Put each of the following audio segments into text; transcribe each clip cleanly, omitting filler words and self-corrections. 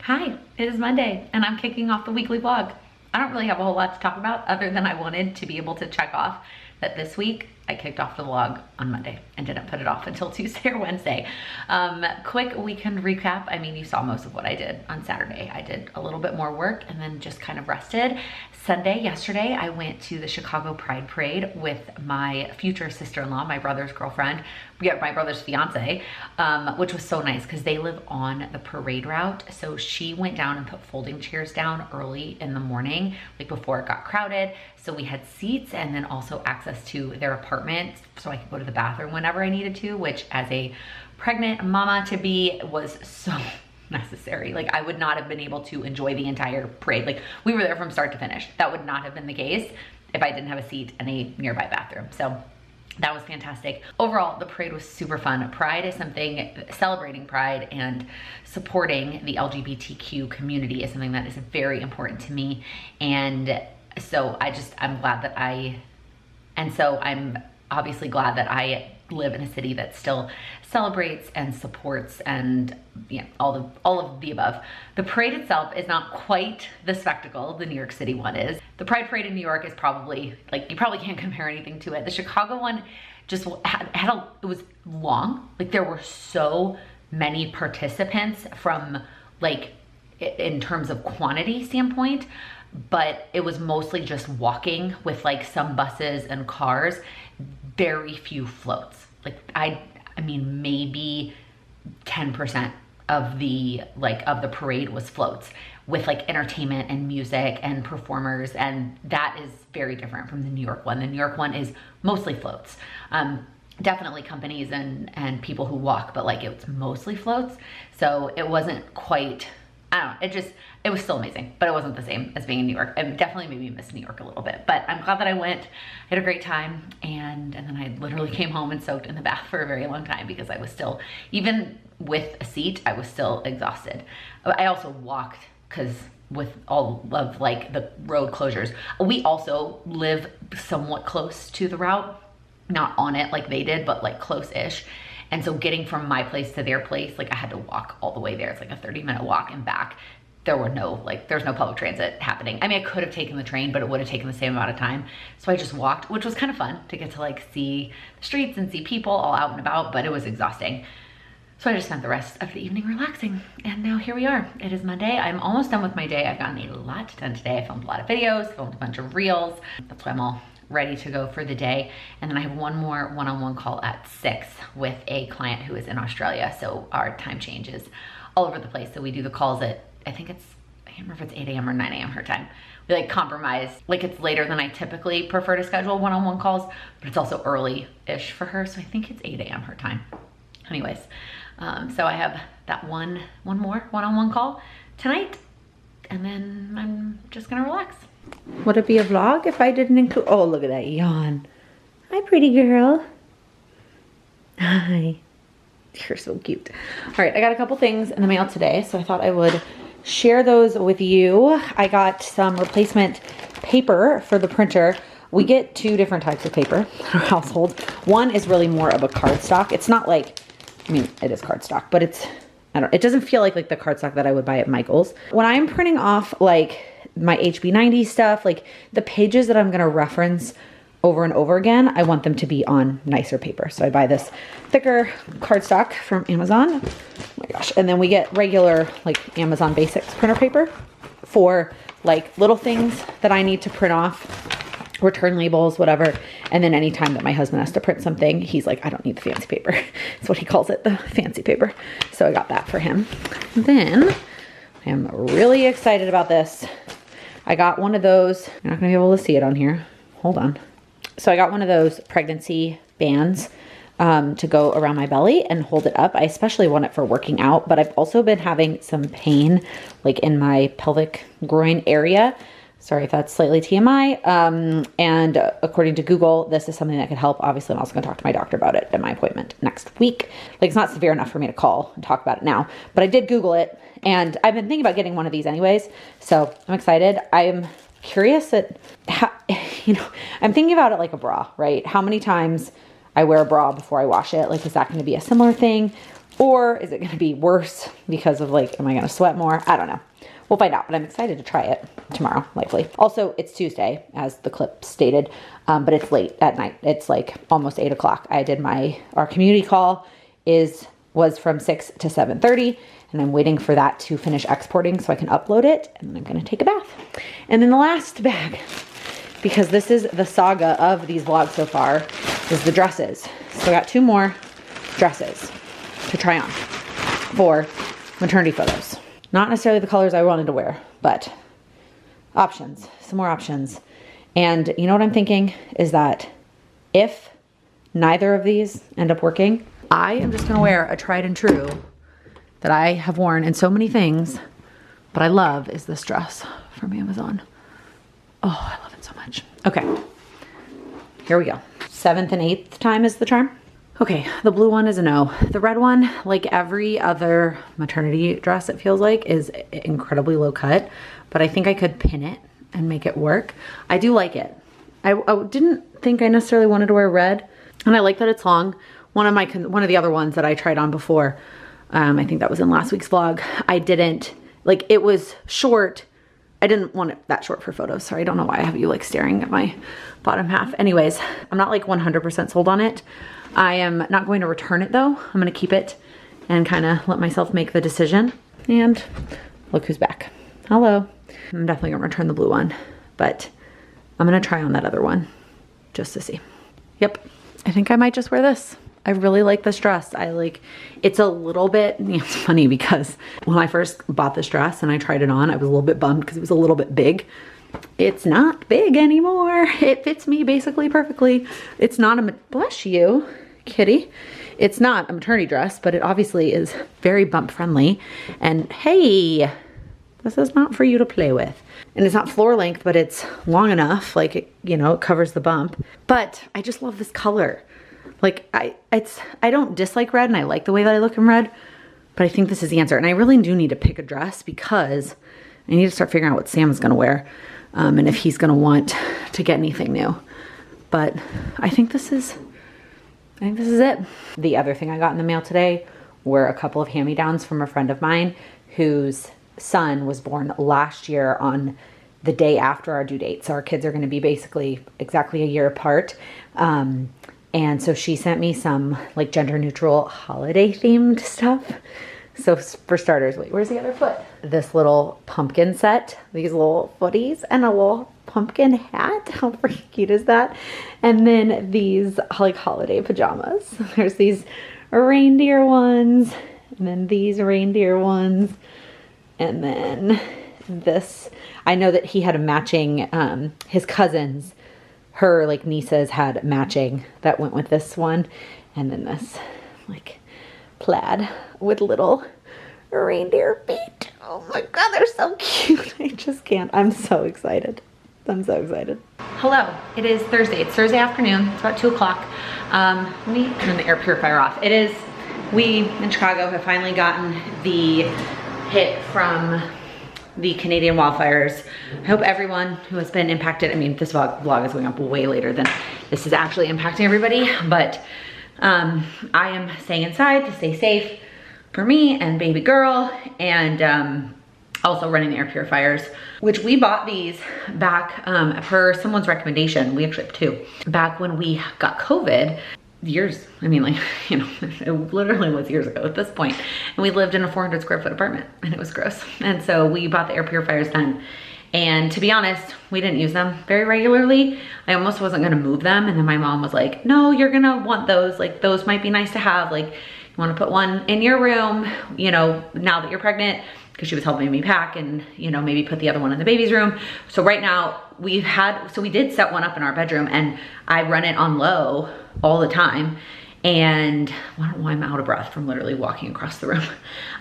Hi, it is Monday and I'm kicking off the weekly vlog. I don't really have a whole lot to talk about other than I wanted to be able to check off that this week I kicked off the vlog on Monday and didn't put it off until Tuesday or Wednesday. Quick weekend recap. I mean, you saw most of what I did on Saturday. I did a little bit more work and then just kind of rested. Sunday, yesterday, I went to the Chicago Pride Parade with my future sister-in-law, my brother's girlfriend, my brother's fiance, which was so nice because they live on the parade route. So she went down and put folding chairs down early in the morning, like before it got crowded. So we had seats and then also access to their apartment so I could go to the bathroom whenever I needed to, which as a pregnant mama-to-be was so necessary. Like I would not have been able to enjoy the entire parade. Like we were there from start to finish. That would not have been the case if I didn't have a seat and a nearby bathroom. So that was fantastic. Overall, the parade was super fun. Pride is something, celebrating Pride and supporting the LGBTQ community is something that is very important to me. And so I'm glad that I'm obviously glad that I live in a city that still celebrates and supports and all of the above. The parade itself is not quite the spectacle the New York City one is. The Pride Parade in New York is probably, like, you probably can't compare anything to it. The Chicago one just it was long. Like there were so many participants from like, in terms of quantity standpoint, but it was mostly just walking with like some buses and cars, very few floats. Like I mean, maybe 10% of the parade was floats with like entertainment and music and performers. And that is very different from the New York one. The New York one is mostly floats. Definitely companies and people who walk, but like it's mostly floats. So it wasn't quite, I don't know, it was still amazing, but it wasn't the same as being in New York. It definitely made me miss New York a little bit, but I'm glad that I went. I had a great time, and then I literally came home and soaked in the bath for a very long time because I was still, even with a seat, I was still exhausted. I also walked because with all of like the road closures, we also live somewhat close to the route, not on it like they did, but like close-ish. And so getting from my place to their place, like I had to walk all the way there. It's like a 30-minute walk and back. There's no public transit happening. I mean, I could have taken the train, but it would have taken the same amount of time. So I just walked, which was kind of fun to get to like see the streets and see people all out and about, but it was exhausting. So I just spent the rest of the evening relaxing. And now here we are. It is Monday. I'm almost done with my day. I've gotten a lot done today. I filmed a lot of videos, filmed a bunch of reels. That's why I'm all ready to go for the day. And then I have one more one-on-one call at 6 with a client who is in Australia. So our time changes all over the place. So we do the calls at, I can't remember if it's 8 a.m. or 9 a.m. her time. We like compromise, like it's later than I typically prefer to schedule one-on-one calls, but it's also early-ish for her. So I think it's 8 a.m. her time. Anyways, so I have that one more one-on-one call tonight, and then I'm just gonna relax. Would it be a vlog if I didn't include, oh, look at that yawn. Hi, pretty girl. Hi. You're so cute. All right, I got a couple things in the mail today, so I thought I would share those with you. I got some replacement paper for the printer. We get 2 different types of paper in our household. One is really more of a cardstock. It's not like, I mean, it is cardstock, but it doesn't feel like the cardstock that I would buy at Michael's. When I'm printing off like my HB90 stuff, like the pages that I'm gonna reference over and over again, I want them to be on nicer paper. So I buy this thicker cardstock from Amazon. Oh my gosh. And then we get regular like Amazon Basics printer paper for like little things that I need to print off, return labels, whatever. And then anytime that my husband has to print something, he's like, I don't need the fancy paper. That's what he calls it, the fancy paper. So I got that for him. And then I am really excited about this. I got one of those, you're not gonna be able to see it on here. Hold on. So I got one of those pregnancy bands to go around my belly and hold it up. I especially want it for working out, but I've also been having some pain like in my pelvic groin area. Sorry if that's slightly TMI. And according to Google, this is something that could help. Obviously, I'm also gonna talk to my doctor about it at my appointment next week. Like it's not severe enough for me to call and talk about it now, but I did Google it and I've been thinking about getting one of these anyways. So I'm excited. I'm curious at how, I'm thinking about it like a bra, right? How many times I wear a bra before I wash it. Like, is that going to be a similar thing? Or is it gonna be worse because of like, am I gonna sweat more? I don't know. We'll find out, but I'm excited to try it tomorrow, likely. Also, it's Tuesday, as the clip stated, but it's late at night. It's like almost 8 o'clock. I did our community call was from 6 to 7:30, and I'm waiting for that to finish exporting so I can upload it, and then I'm gonna take a bath. And then the last bag, because this is the saga of these vlogs so far, is the dresses. So I got 2 more dresses to try on for maternity photos. Not necessarily the colors I wanted to wear, but options, some more options. And you know what I'm thinking is that if neither of these end up working, I am just gonna wear a tried and true that I have worn in so many things, but I love is this dress from Amazon. Oh, I love it so much. Okay, here we go. 7th and 8th time is the charm. Okay, the blue one is a no. The red one, like every other maternity dress, it feels like, is incredibly low cut, but I think I could pin it and make it work. I do like it. I didn't think I necessarily wanted to wear red, and I like that it's long. One of the other ones that I tried on before, I think that was in last week's vlog, I didn't, like, it was short. I didn't want it that short for photos. Sorry, I don't know why I have you like staring at my bottom half. Anyways, I'm not like 100% sold on it. I am not going to return it though. I'm gonna keep it and kind of let myself make the decision. And look who's back. Hello. I'm definitely gonna return the blue one, but I'm gonna try on that other one just to see. Yep, I think I might just wear this. I really like this dress. It's a little bit, it's funny because when I first bought this dress and I tried it on, I was a little bit bummed because it was a little bit big. It's not big anymore. It fits me basically perfectly. It's not bless you, kitty. It's not a maternity dress, but it obviously is very bump friendly. And hey, this is not for you to play with. And it's not floor length, but it's long enough, like, it covers the bump. But I just love this color. Like, I don't dislike red, and I like the way that I look in red, but I think this is the answer. And I really do need to pick a dress because I need to start figuring out what Sam is gonna wear, and if he's gonna want to get anything new. But I think this is it. The other thing I got in the mail today were a couple of hand-me-downs from a friend of mine whose son was born last year on the day after our due date. So our kids are gonna be basically exactly a year apart. And so she sent me some like gender neutral holiday themed stuff. So for starters, wait, where's the other foot? This little pumpkin set, these little footies, and a little pumpkin hat. How freaking cute is that? And then these like holiday pajamas. There's these reindeer ones, and then these reindeer ones, and then this. I know that he had a matching, his cousins, her like nieces had matching that went with this one, and then this like plaid with little reindeer feet. Oh my god, they're so cute. I just can't. I'm so excited. I'm so excited. Hello, it is Thursday. It's Thursday afternoon. It's about 2 o'clock. Let me turn the air purifier off. We in Chicago have finally gotten the hit from the Canadian wildfires. I hope everyone who has been impacted, I mean, this vlog is going up way later than this is actually impacting everybody, but I am staying inside to stay safe for me and baby girl, and also running the air purifiers, which we bought these back per someone's recommendation. We actually have 2. Back when we got COVID, years, I mean, like, it literally was years ago at this point, and we lived in a 400 square foot apartment, and it was gross. And so we bought the air purifiers then, and to be honest, we didn't use them very regularly. I almost wasn't gonna move them, and then my mom was like, no, you're gonna want those, like those might be nice to have, like you wanna put one in your room, now that you're pregnant, because she was helping me pack, and maybe put the other one in the baby's room. So right now we did set one up in our bedroom, and I run it on low all the time, and I don't know why I'm out of breath from literally walking across the room.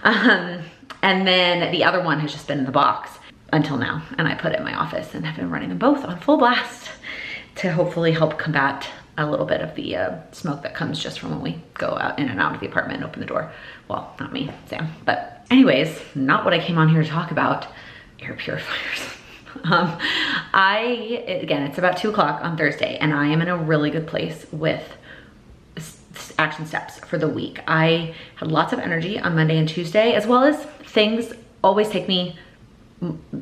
And then the other one has just been in the box until now, and I put it in my office, and I've been running them both on full blast to hopefully help combat a little bit of the smoke that comes just from when we go out in and out of the apartment and open the door. Well, not me, Sam. But anyways, not what I came on here to talk about, air purifiers. Again, it's about 2 o'clock on Thursday, and I am in a really good place with action steps for the week. I had lots of energy on Monday and Tuesday, as well as things always take me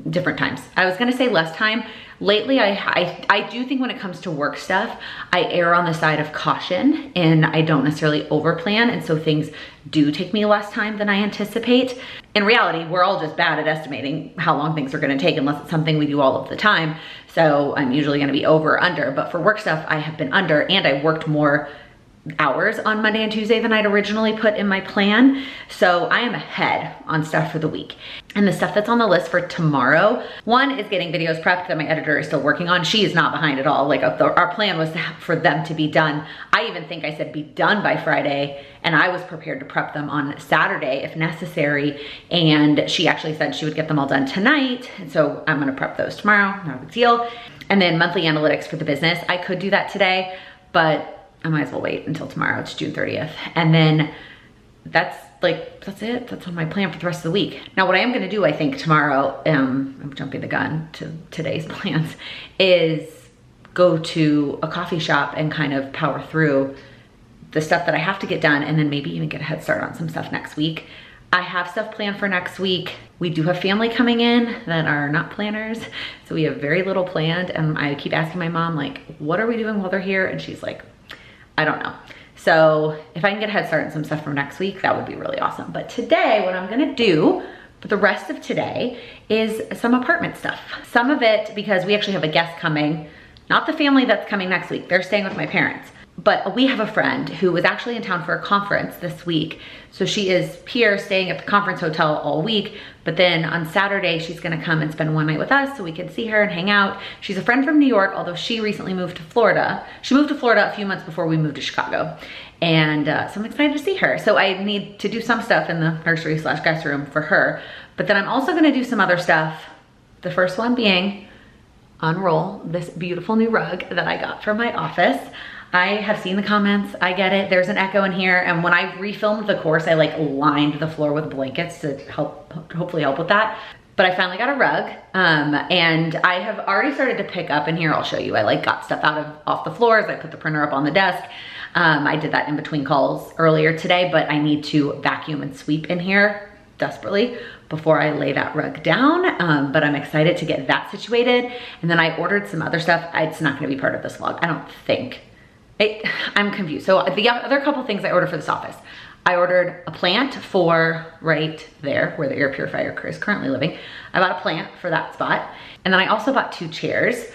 different times. I was gonna say less time. Lately, I do think when it comes to work stuff, I err on the side of caution and I don't necessarily overplan, and so things do take me less time than I anticipate. In reality, we're all just bad at estimating how long things are gonna take unless it's something we do all of the time. So I'm usually gonna be over or under, but for work stuff, I have been under, and I worked more hours on Monday and Tuesday than I'd originally put in my plan. So I am ahead on stuff for the week. And the stuff that's on the list for tomorrow, one is getting videos prepped that my editor is still working on. She is not behind at all. Like our plan was for them to be done. I even think I said be done by Friday, and I was prepared to prep them on Saturday if necessary. And she actually said she would get them all done tonight. And so I'm gonna prep those tomorrow, no big deal. And then monthly analytics for the business. I could do that today, but I might as well wait until tomorrow. It's June 30th. And then that's it. That's on my plan for the rest of the week. Now, what I am gonna do, I think tomorrow, I'm jumping the gun to today's plans, is go to a coffee shop and kind of power through the stuff that I have to get done, and then maybe even get a head start on some stuff next week. I have stuff planned for next week. We do have family coming in that are not planners, so we have very little planned, and I keep asking my mom, like, what are we doing while they're here? And she's like, I don't know. So if I can get a head start on some stuff from next week, that would be really awesome. But today, what I'm gonna do for the rest of today is some apartment stuff. Some of it because we actually have a guest coming, not the family that's coming next week. They're staying with my parents. But we have a friend who was actually in town for a conference this week. So she is here staying at the conference hotel all week. But then on Saturday, she's gonna come and spend one night with us so we can see her and hang out. She's a friend from New York, although she recently moved to Florida. She moved to Florida a few months before we moved to Chicago. And so I'm excited to see her. So I need to do some stuff in the nursery/guest room for her. But then I'm also gonna do some other stuff. The first one being unroll this beautiful new rug that I got from my office. I have seen the comments, I get it, there's an echo in here, and when I refilmed the course, I like lined the floor with blankets to hopefully help with that. But I finally got a rug, and I have already started to pick up in here. I'll show you. I like got stuff off the floors. I put the printer up on the desk. I did that in between calls earlier today, but I need to vacuum and sweep in here desperately before I lay that rug down. But I'm excited to get that situated. And then I ordered some other stuff. It's not gonna be part of this vlog, I don't think. I'm confused. So the other couple things I ordered for this office, I ordered a plant for right there where the air purifier is currently living. I bought a plant for that spot. And then I also bought 2 chairs,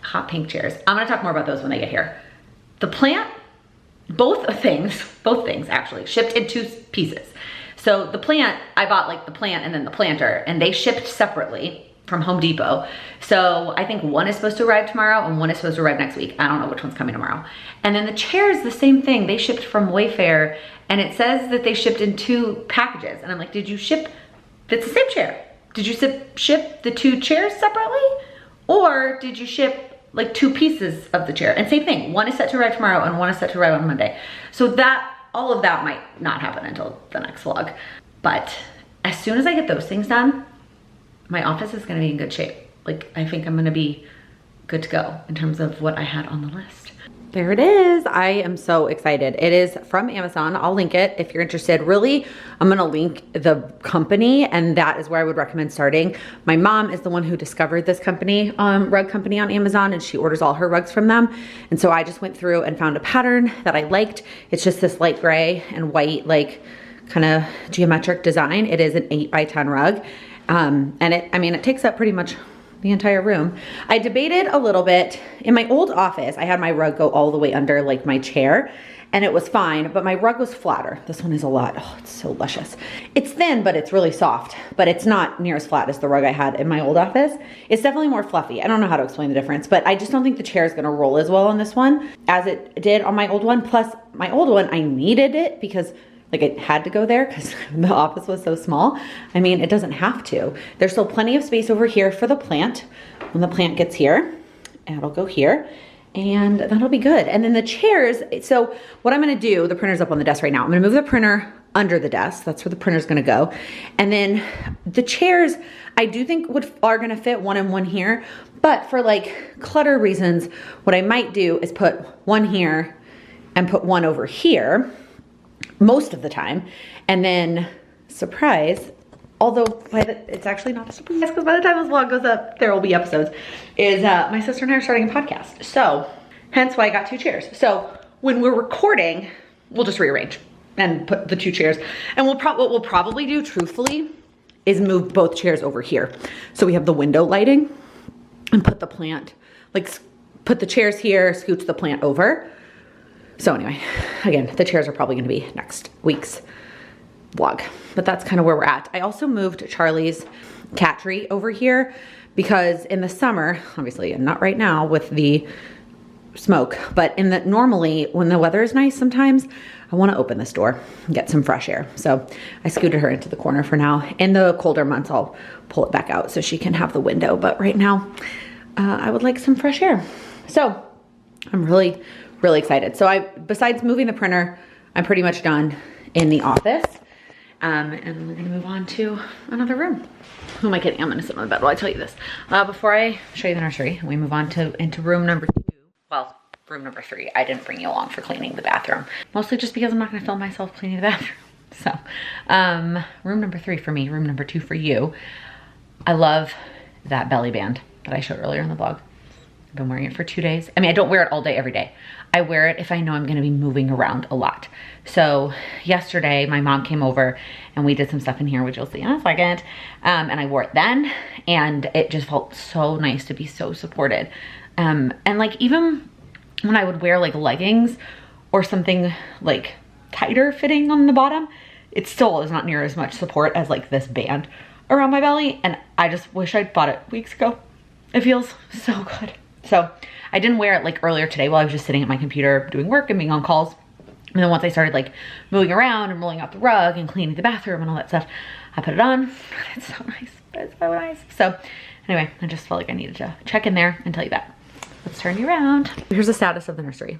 hot pink chairs. I'm gonna talk more about those when they get here. The plant, both things actually shipped in 2 pieces. So the plant, I bought like the plant and then the planter, and they shipped separately from Home Depot. So I think one is supposed to arrive tomorrow and one is supposed to arrive next week. I don't know which one's coming tomorrow. And then the chairs, the same thing. They shipped from Wayfair, and it says that they shipped in 2 packages. And I'm like, did you ship, it's the same chair. Did you ship the 2 chairs separately? Or did you ship like 2 pieces of the chair? And same thing, one is set to arrive tomorrow and one is set to arrive on Monday. So all of that might not happen until the next vlog. But as soon as I get those things done, my office is gonna be in good shape. Like, I think I'm gonna be good to go in terms of what I had on the list. There it is. I am so excited. It is from Amazon. I'll link it if you're interested. Really, I'm gonna link the company, and that is where I would recommend starting. My mom is the one who discovered this company, rug company on Amazon, and she orders all her rugs from them. And so I just went through and found a pattern that I liked. It's just this light gray and white, like kind of geometric design. It is an 8x10 rug. And it takes up pretty much the entire room. I debated a little bit. In my old office, I had my rug go all the way under like my chair, and it was fine, but my rug was flatter. This one is a lot. Oh, it's so luscious. It's thin, but it's really soft, but it's not near as flat as the rug I had in my old office. It's definitely more fluffy. I don't know how to explain the difference, but I just don't think the chair is gonna roll as well on this one as it did on my old one. Plus, my old one, I needed it because like it had to go there because the office was so small. I mean, it doesn't have to. There's still plenty of space over here for the plant. When the plant gets here, it'll go here, and that'll be good. And then the chairs, so what I'm gonna do, the printer's up on the desk right now. I'm gonna move the printer under the desk. That's where the printer's gonna go. And then the chairs, I do think are gonna fit one and one here, but for like clutter reasons, what I might do is put one here and put one over here most of the time. And then, surprise, although it's actually not a surprise because by the time this vlog goes up, there will be episodes, is my sister and I are starting a podcast. So hence why I got 2 chairs. So when we're recording, we'll just rearrange and put the 2 chairs. And what we'll probably do, truthfully, is move both chairs over here. So we have the window lighting and put the plant, like put the chairs here, scooch the plant over. So anyway, again, the chairs are probably gonna be next week's vlog, but that's kind of where we're at. I also moved Charlie's cat tree over here because in the summer, obviously, and not right now with the smoke, but normally when the weather is nice, sometimes I want to open this door and get some fresh air. So I scooted her into the corner for now. In the colder months, I'll pull it back out so she can have the window. But right now, I would like some fresh air. So I'm really, really excited. So besides moving the printer, I'm pretty much done in the office. And we're gonna move on to another room. Who am I kidding? I'm gonna sit on the bed while I tell you this. Before I show you the nursery, we move on into room number 2. Well, room number 3. I didn't bring you along for cleaning the bathroom. Mostly just because I'm not gonna film myself cleaning the bathroom. So, room number 3 for me, room number 2 for you. I love that belly band that I showed earlier in the vlog. I've been wearing it for 2 days. I mean, I don't wear it all day, every day. I wear it if I know I'm gonna be moving around a lot. So yesterday, my mom came over and we did some stuff in here, which you'll see in a second. And I wore it then, and it just felt so nice to be so supported. And like even when I would wear like leggings or something like tighter fitting on the bottom, it still is not near as much support as like this band around my belly. And I just wish I'd bought it weeks ago. It feels so good. So I didn't wear it like earlier today while I was just sitting at my computer doing work and being on calls. And then once I started like moving around and rolling out the rug and cleaning the bathroom and all that stuff, I put it on. It's so nice. It's so nice. So anyway, I just felt like I needed to check in there and tell you that. Let's turn you around. Here's the status of the nursery.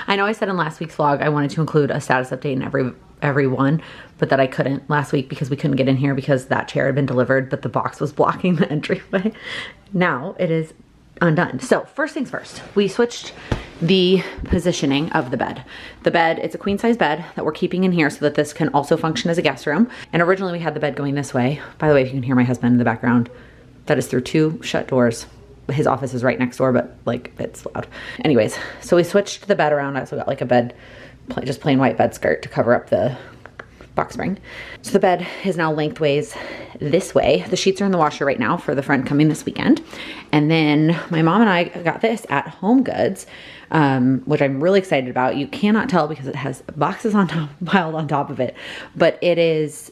I know I said in last week's vlog I wanted to include a status update in every one, but that I couldn't last week because we couldn't get in here because that chair had been delivered, but the box was blocking the entryway. Now it is undone. So first things first, we switched the positioning of the bed. The bed, it's a queen size bed that we're keeping in here so that this can also function as a guest room. And originally we had the bed going this way. By the way, if you can hear my husband in the background, that is through 2 shut doors. His office is right next door, but like it's loud. Anyways, so we switched the bed around. I also got like a bed, just plain white bed skirt to cover up the box spring. So the bed is now lengthways this way. The sheets are in the washer right now for the friend coming this weekend. And then my mom and I got this at Home Goods, which I'm really excited about. You cannot tell because it has boxes on top, piled on top of it, but it's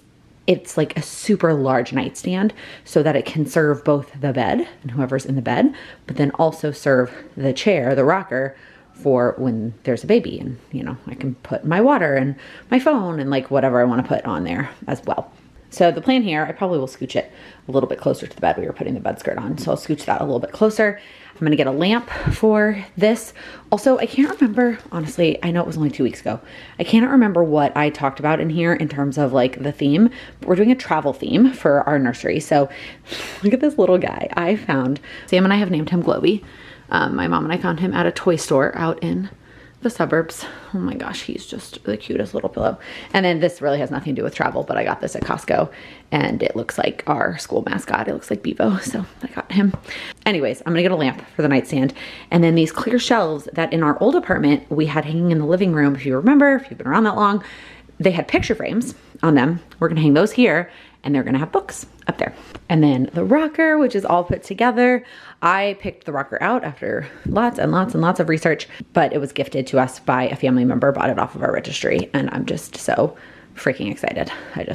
like a super large nightstand so that it can serve both the bed and whoever's in the bed, but then also serve the chair, the rocker, for when there's a baby. And, you know, I can put my water and my phone and like whatever I want to put on there as well. So the plan here, I probably will scooch it a little bit closer to the bed. We were putting the bed skirt on, so I'll scooch that a little bit closer. I'm gonna get a lamp for this. Also, I can't remember, honestly, I know it was only 2 weeks ago. I cannot remember what I talked about in here in terms of like the theme, but we're doing a travel theme for our nursery. So look at this little guy I found. Sam and I have named him Globy. My mom and I found him at a toy store out in the suburbs. Oh my gosh, he's just the cutest little pillow. And then this really has nothing to do with travel, but I got this at Costco and it looks like our school mascot. It looks like Bevo, so I got him. Anyways, I'm gonna get a lamp for the nightstand. And then these clear shelves that in our old apartment we had hanging in the living room, if you remember, if you've been around that long, they had picture frames on them. We're gonna hang those here and they're gonna have books up there. And then the rocker, which is all put together. I picked the rocker out after lots and lots and lots of research, but it was gifted to us by a family member, bought it off of our registry, and I'm just so freaking excited. I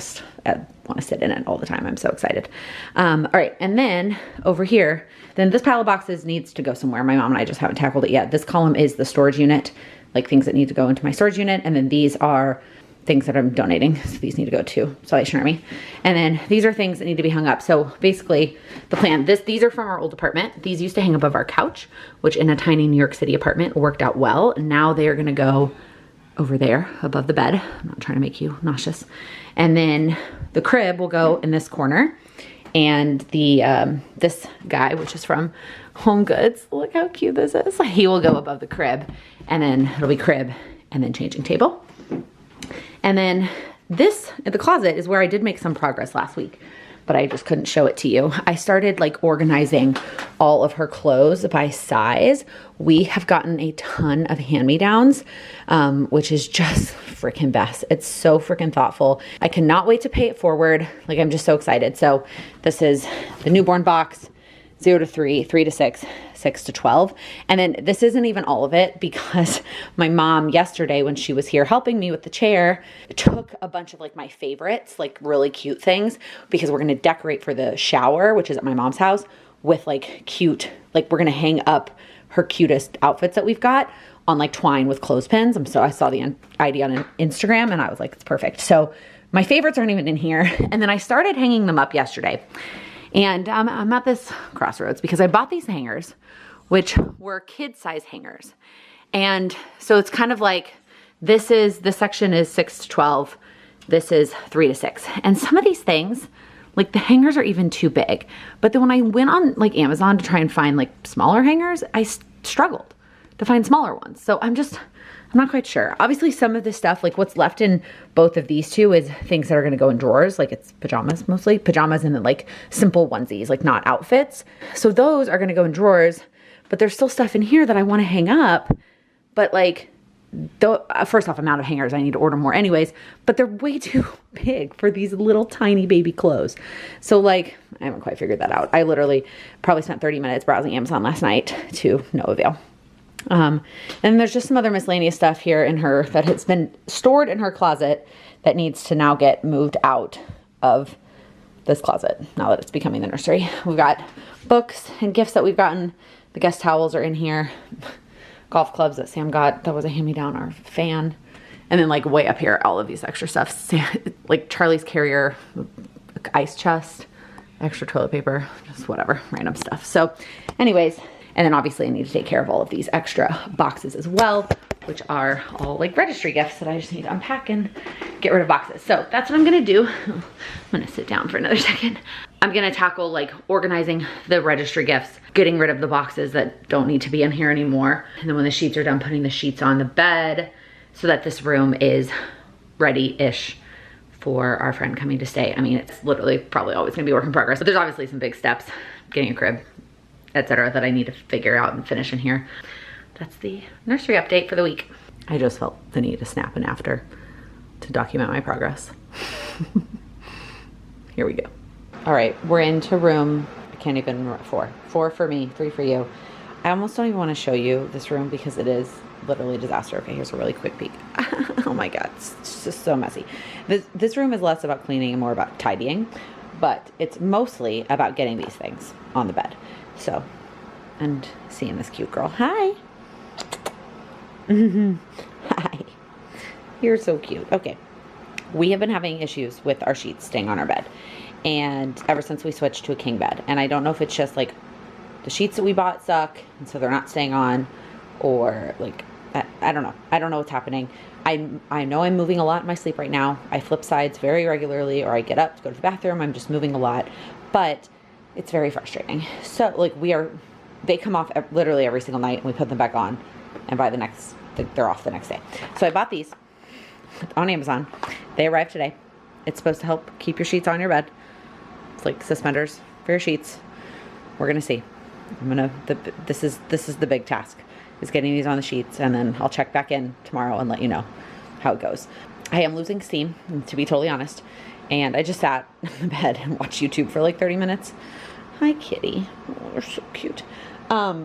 want to sit in it all the time. I'm so excited. All right, and then over here, then this pile of boxes needs to go somewhere. My mom and I just haven't tackled it yet. This column is the storage unit, like things that need to go into my storage unit, and then these are things that I'm donating. So these need to go to Salvation Army. And then these are things that need to be hung up. So basically the plan, these are from our old apartment. These used to hang above our couch, which in a tiny New York City apartment worked out well. Now they're gonna go over there above the bed. I'm not trying to make you nauseous. And then the crib will go in this corner. And the this guy, which is from Home Goods, look how cute this is. He will go above the crib, and then it'll be crib and then changing table. And then this, the closet, is where I did make some progress last week, but I just couldn't show it to you. I started like organizing all of her clothes by size. We have gotten a ton of hand-me-downs, which is just freaking best. It's so freaking thoughtful. I cannot wait to pay it forward. Like, I'm just so excited. So this is the newborn box, 0 to 3, 3 to 6, 6 to 12. And then this isn't even all of it, because my mom yesterday, when she was here helping me with the chair, took a bunch of like my favorites, like really cute things, because we're going to decorate for the shower, which is at my mom's house, with like cute, like we're going to hang up her cutest outfits that we've got on like twine with clothespins. So I saw the idea on Instagram and I was like, it's perfect. So my favorites aren't even in here. And then I started hanging them up yesterday. And I'm at this crossroads because I bought these hangers, which were kid size hangers. And so it's kind of like, this section is 6 to 12. This is 3 to 6. And some of these things, like the hangers are even too big. But then when I went on like Amazon to try and find like smaller hangers, I struggled to find smaller ones. So I'm not quite sure. Obviously some of this stuff, like what's left in both of these two, is things that are gonna go in drawers. Like it's pajamas mostly. Pajamas and then like simple onesies, like not outfits. So those are gonna go in drawers, but there's still stuff in here that I wanna hang up. But like, first off, I'm out of hangers. I need to order more anyways, but they're way too big for these little tiny baby clothes. So like, I haven't quite figured that out. I literally probably spent 30 minutes browsing Amazon last night to no avail. And there's just some other miscellaneous stuff here in her that has been stored in her closet that needs to now get moved out of this closet now that it's becoming the nursery. We've got books and gifts that we've gotten. The guest towels are in here. Golf clubs that Sam got, that was a hand-me-down, our fan. And then like way up here, all of these extra stuff. Like Charlie's carrier, ice chest, extra toilet paper, just whatever, random stuff. So anyways, and then obviously I need to take care of all of these extra boxes as well, which are all like registry gifts that I just need to unpack and get rid of boxes. So that's what I'm gonna do. I'm gonna sit down for another second. I'm gonna tackle like organizing the registry gifts, getting rid of the boxes that don't need to be in here anymore. And then when the sheets are done, putting the sheets on the bed so that this room is ready-ish for our friend coming to stay. I mean, it's literally probably always gonna be a work in progress, but there's obviously some big steps, getting a crib, etc., that I need to figure out and finish in here. That's the nursery update for the week. I just felt the need to snap an after to document my progress. Here we go. All right, we're into room, I can't even, 4. 4 for me, 3 for you. I almost don't even want to show you this room because it is literally a disaster. Okay, here's a really quick peek. Oh my God, it's just so messy. This room is less about cleaning and more about tidying, but it's mostly about getting these things on the bed. So, and seeing this cute girl. Hi. Hi. You're so cute. Okay. We have been having issues with our sheets staying on our bed. And ever since we switched to a king bed. And I don't know if it's just like the sheets that we bought suck and so they're not staying on, or like, I don't know. I don't know what's happening. I know I'm moving a lot in my sleep right now. I flip sides very regularly, or I get up to go to the bathroom. I'm just moving a lot. But it's very frustrating. So like they come off literally every single night and we put them back on, and by they're off the next day. So I bought these on Amazon. They arrived today. It's supposed to help keep your sheets on your bed. It's like suspenders for your sheets. We're gonna see. This is the big task, is getting these on the sheets, and then I'll check back in tomorrow and let you know how it goes. I am losing steam, to be totally honest. And I just sat in the bed and watched YouTube for like 30 minutes. Hi, kitty. Oh, you're so cute. I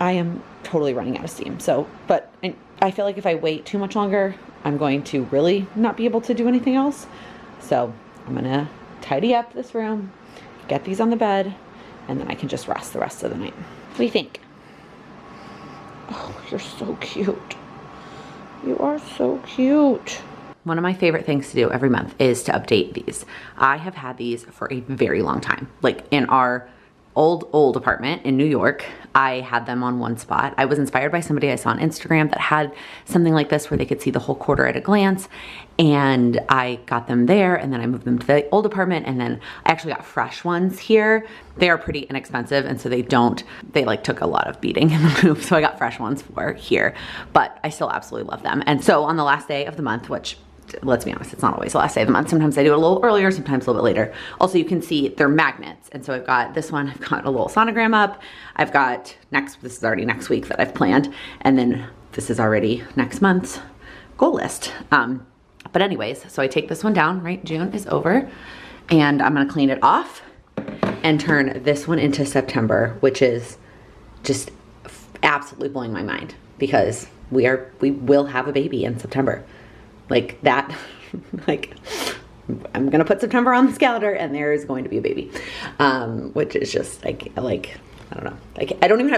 am totally running out of steam. So, but I feel like if I wait too much longer, I'm going to really not be able to do anything else. So I'm gonna tidy up this room, get these on the bed, and then I can just rest the rest of the night. What do you think? Oh, you're so cute. You are so cute. One of my favorite things to do every month is to update these. I have had these for a very long time, like in our old apartment in New York. I had them on one spot. I was inspired by somebody I saw on Instagram that had something like this where they could see the whole quarter at a glance, and I got them there, and then I moved them to the old apartment, and then I actually got fresh ones here. They are pretty inexpensive, and so they like took a lot of beating in the move, so I got fresh ones for here, but I still absolutely love them. And so on the last day of the month, which, let's be honest, it's not always the last day of the month. Sometimes I do it a little earlier, sometimes a little bit later. Also, you can see they're magnets. And so I've got this one, I've got a little sonogram up. I've got this is already next week that I've planned. And then this is already next month's goal list. But anyways, so I take this one down, right? June is over, and I'm gonna clean it off and turn this one into September, which is just absolutely blowing my mind because we will have a baby in September. Like that, like I'm gonna put September on the calendar and there is going to be a baby, which is just like, I don't know. Like I don't even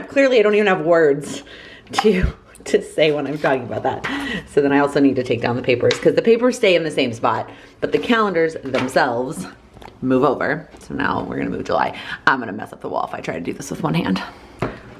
have words to say when I'm talking about that. So then I also need to take down the papers because the papers stay in the same spot, but the calendars themselves move over. So now we're gonna move July. I'm gonna mess up the wall if I try to do this with one hand.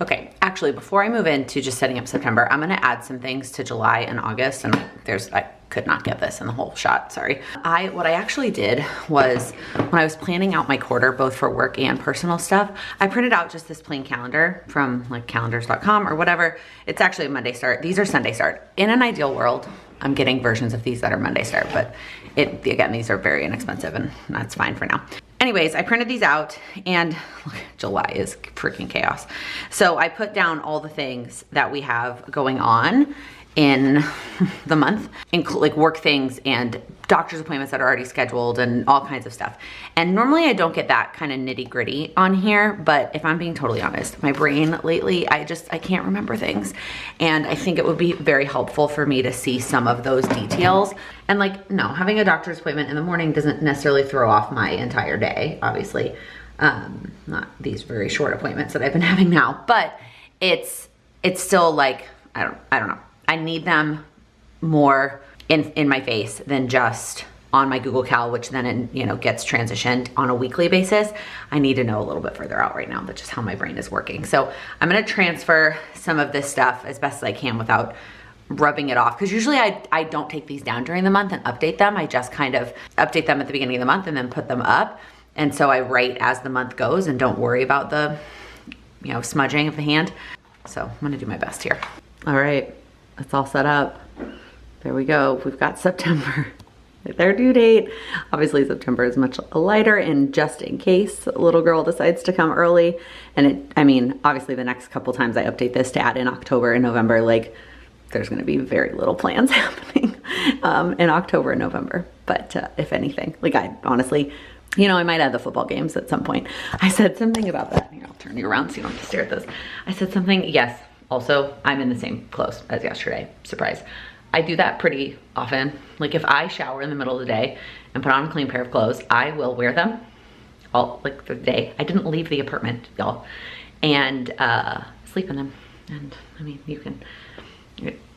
Okay, actually, before I move into just setting up September, I'm gonna add some things to July and August, and I could not get this in the whole shot, sorry. What I actually did was, when I was planning out my quarter, both for work and personal stuff, I printed out just this plain calendar from like calendars.com or whatever. It's actually a Monday start. These are Sunday start. In an ideal world, I'm getting versions of these that are Monday start, but again, these are very inexpensive and that's fine for now. Anyways, I printed these out and look, July is freaking chaos. So I put down all the things that we have going on in the month, like work things and doctor's appointments that are already scheduled and all kinds of stuff. And normally I don't get that kind of nitty gritty on here, but if I'm being totally honest, my brain lately, I can't remember things. And I think it would be very helpful for me to see some of those details. And like, no, having a doctor's appointment in the morning doesn't necessarily throw off my entire day, obviously. Not these very short appointments that I've been having now, but it's still like, I don't know. I need them more in my face than just on my Google Cal, which then gets transitioned on a weekly basis. I need to know a little bit further out right now. That's just how my brain is working. So I'm gonna transfer some of this stuff as best as I can without rubbing it off. Because usually I don't take these down during the month and update them. I just kind of update them at the beginning of the month and then put them up. And so I write as the month goes and don't worry about the smudging of the hand. So I'm gonna do my best here. All right. It's all set up. There we go. We've got September. Their due date. Obviously September is much lighter, and just in case a little girl decides to come early, and obviously the next couple times I update this to add in October and November, like there's gonna be very little plans happening in October and November. But if anything, like I honestly, I might add the football games at some point. I said something about that. Here, I'll turn you around so you don't have to stare at this. I said something, yes. Also, I'm in the same clothes as yesterday, surprise. I do that pretty often. Like if I shower in the middle of the day and put on a clean pair of clothes, I will wear them all like the day. I didn't leave the apartment, y'all, and sleep in them. And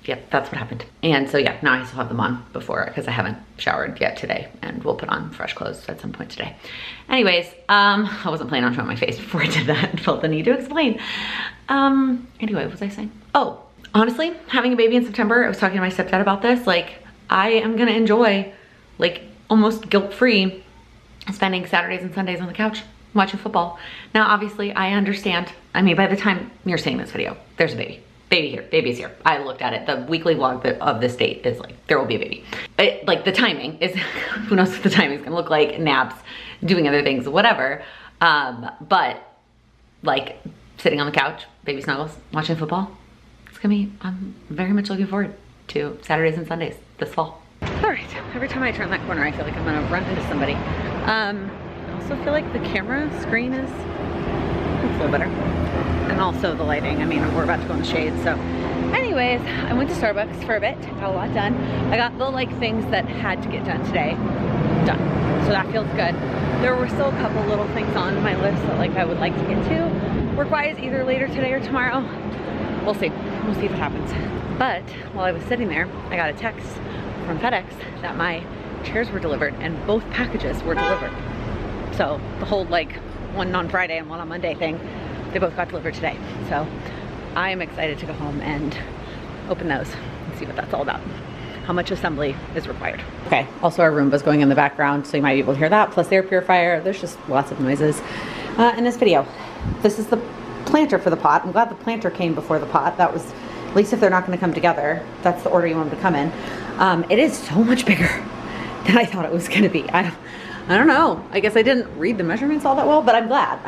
yeah, that's what happened. And so yeah, now I still have them on because I haven't showered yet today, and we'll put on fresh clothes at some point today. Anyways, I wasn't planning on showing my face before I did that and felt the need to explain. Anyway, what was I saying? Oh, honestly, having a baby in September, I was talking to my stepdad about this. Like, I am gonna enjoy, like, almost guilt-free spending Saturdays and Sundays on the couch watching football. Now, obviously, I understand. I mean, by the time you're seeing this video, there's a baby. Baby's here. I looked at it. The weekly vlog of this date is like, there will be a baby. Like the timing is, who knows what the timing is gonna look like, naps, doing other things, whatever. But like sitting on the couch, baby snuggles, watching football, I'm very much looking forward to Saturdays and Sundays this fall. All right, every time I turn that corner, I feel like I'm gonna run into somebody. I also feel like the camera screen is a little better. And also the lighting. We're about to go in the shade. So anyways, I went to Starbucks for a bit, got a lot done. I got the things that had to get done today done. So that feels good. There were still a couple little things on my list that I would like to get to work-wise, either later today or tomorrow. We'll see. We'll see if it happens. But while I was sitting there, I got a text from FedEx that my chairs were delivered and both packages were delivered. So the whole one on Friday and one on Monday thing, they both got delivered today. So I am excited to go home and open those and see what that's all about. How much assembly is required. Okay, also our Roomba's going in the background, so you might be able to hear that, plus the air purifier. There's just lots of noises in this video. This is the planter for the pot. I'm glad the planter came before the pot. That was, at least if they're not gonna come together, that's the order you want them to come in. It is so much bigger than I thought it was gonna be. I don't know. I guess I didn't read the measurements all that well, but I'm glad.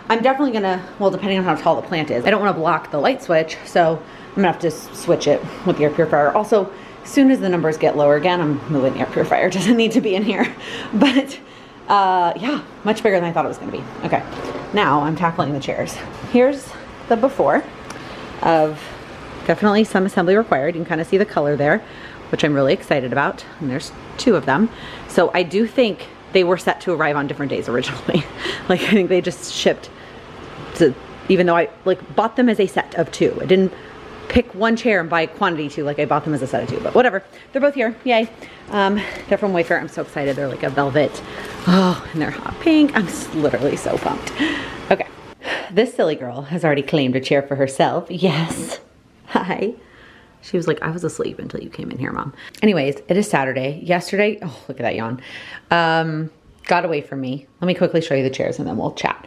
I'm definitely gonna, well, depending on how tall the plant is, I don't wanna block the light switch, so I'm gonna have to switch it with the air purifier. Also, as soon as the numbers get lower again, I'm moving the air purifier. It doesn't need to be in here. But yeah, much bigger than I thought it was gonna be. Okay, now I'm tackling the chairs. Here's the before of definitely some assembly required. You can kind of see the color there, which I'm really excited about. And there's 2 of them. So I do think they were set to arrive on different days originally. Like I think they just shipped to, even though I like bought them as a set of 2. I didn't pick one chair and buy quantity 2 like I bought them as a set of 2, but whatever. They're both here, yay. They're from Wayfair. I'm so excited. They're like a velvet. Oh, and they're hot pink. I'm literally so pumped. Okay, this silly girl has already claimed a chair for herself. Yes, hi. She was like, I was asleep until you came in here, Mom. Anyways, it is Saturday. Yesterday, oh, look at that yawn. Got away from me. Let me quickly show you the chairs and then we'll chat.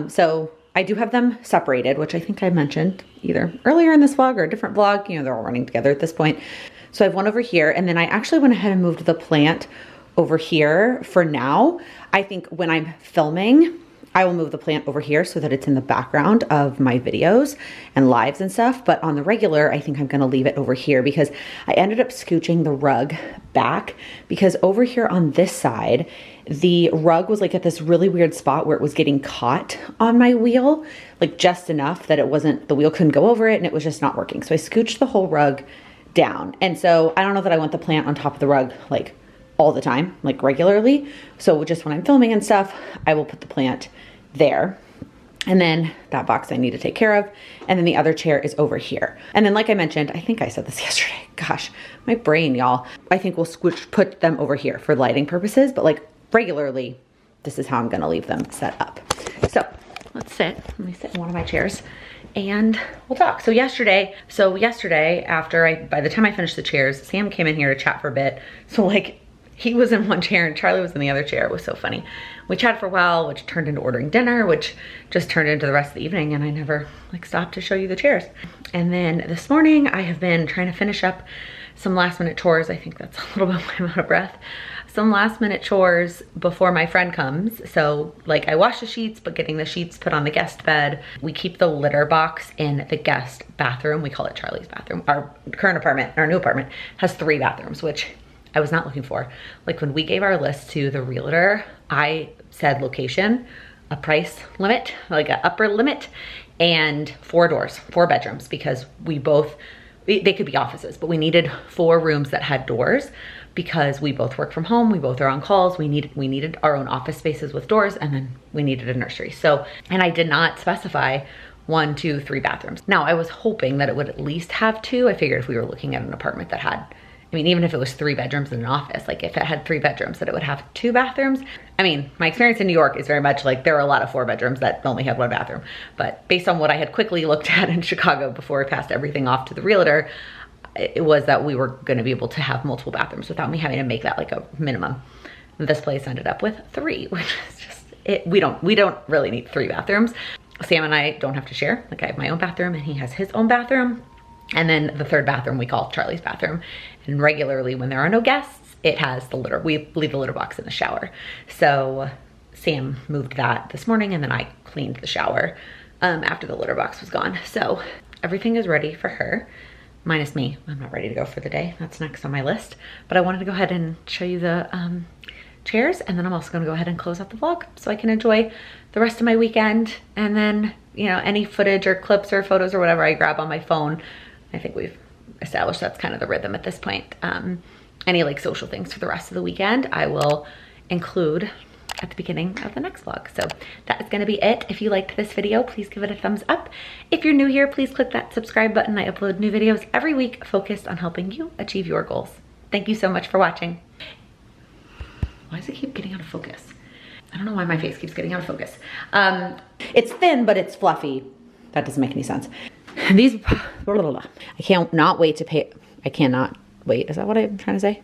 So I do have them separated, which I think I mentioned either earlier in this vlog or a different vlog. You know, they're all running together at this point. So I have one over here, and then I actually went ahead and moved the plant over here for now. I think when I'm filming, I will move the plant over here so that it's in the background of my videos and lives and stuff. But on the regular, I think I'm gonna leave it over here because I ended up scooching the rug back because over here on this side, the rug was like at this really weird spot where it was getting caught on my wheel, like just enough that it wasn't, the wheel couldn't go over it and it was just not working. So I scooched the whole rug down. And so I don't know that I want the plant on top of the rug like all the time, like regularly. So just when I'm filming and stuff, I will put the plant there. And then that box I need to take care of. And then the other chair is over here. And then like I mentioned, I think I said this yesterday, gosh, my brain, y'all. I think we'll put them over here for lighting purposes, but like regularly, this is how I'm gonna leave them set up. So let's sit, let me sit in one of my chairs and we'll talk. So yesterday after by the time I finished the chairs, Sam came in here to chat for a bit. So like he was in one chair and Charlie was in the other chair. It was so funny. We chatted for a while, which turned into ordering dinner, which just turned into the rest of the evening, and I never like stopped to show you the chairs. And then this morning I have been trying to finish up some last minute chores. I think that's a little bit why I'm out of breath. Some last minute chores before my friend comes. So like I wash the sheets, but getting the sheets put on the guest bed. We keep the litter box in the guest bathroom. We call it Charlie's bathroom. Our current apartment, our new apartment, has 3 bathrooms, which I was not looking for. Like when we gave our list to the realtor, I said location, a price limit, like an upper limit, and 4 doors, 4 bedrooms, because they could be offices, but we needed 4 rooms that had doors because we both work from home, we both are on calls, we needed our own office spaces with doors, and then we needed a nursery. So, and I did not specify 1, 2, 3 bathrooms. Now I was hoping that it would at least have 2. I figured if we were looking at an apartment that had, I mean, even if it was 3 bedrooms and an office, like if it had 3 bedrooms, that it would have 2 bathrooms. I mean, my experience in New York is very much like there are a lot of 4 bedrooms that only have 1 bathroom. But based on what I had quickly looked at in Chicago before I passed everything off to the realtor, it was that we were gonna be able to have multiple bathrooms without me having to make that like a minimum. This place ended up with 3, which is just, we don't really need 3 bathrooms. Sam and I don't have to share. Like I have my own bathroom and he has his own bathroom. And then the 3rd bathroom we call Charlie's bathroom. And regularly when there are no guests, it has the litter. We leave the litter box in the shower. So Sam moved that this morning and then I cleaned the shower after the litter box was gone. So everything is ready for her, minus me. I'm not ready to go for the day. That's next on my list. But I wanted to go ahead and show you the chairs, and then I'm also gonna go ahead and close out the vlog so I can enjoy the rest of my weekend. And then, you know, any footage or clips or photos or whatever I grab on my phone, I think we've established that's kind of the rhythm at this point. Any like social things for the rest of the weekend, I will include at the beginning of the next vlog. So that is gonna be it. If you liked this video, please give it a thumbs up. If you're new here, please click that subscribe button. I upload new videos every week focused on helping you achieve your goals. Thank you so much for watching. Why does it keep getting out of focus? I don't know why my face keeps getting out of focus. It's thin, but it's fluffy. That doesn't make any sense. These, I can't not wait to pay. I cannot wait. Is that what I'm trying to say?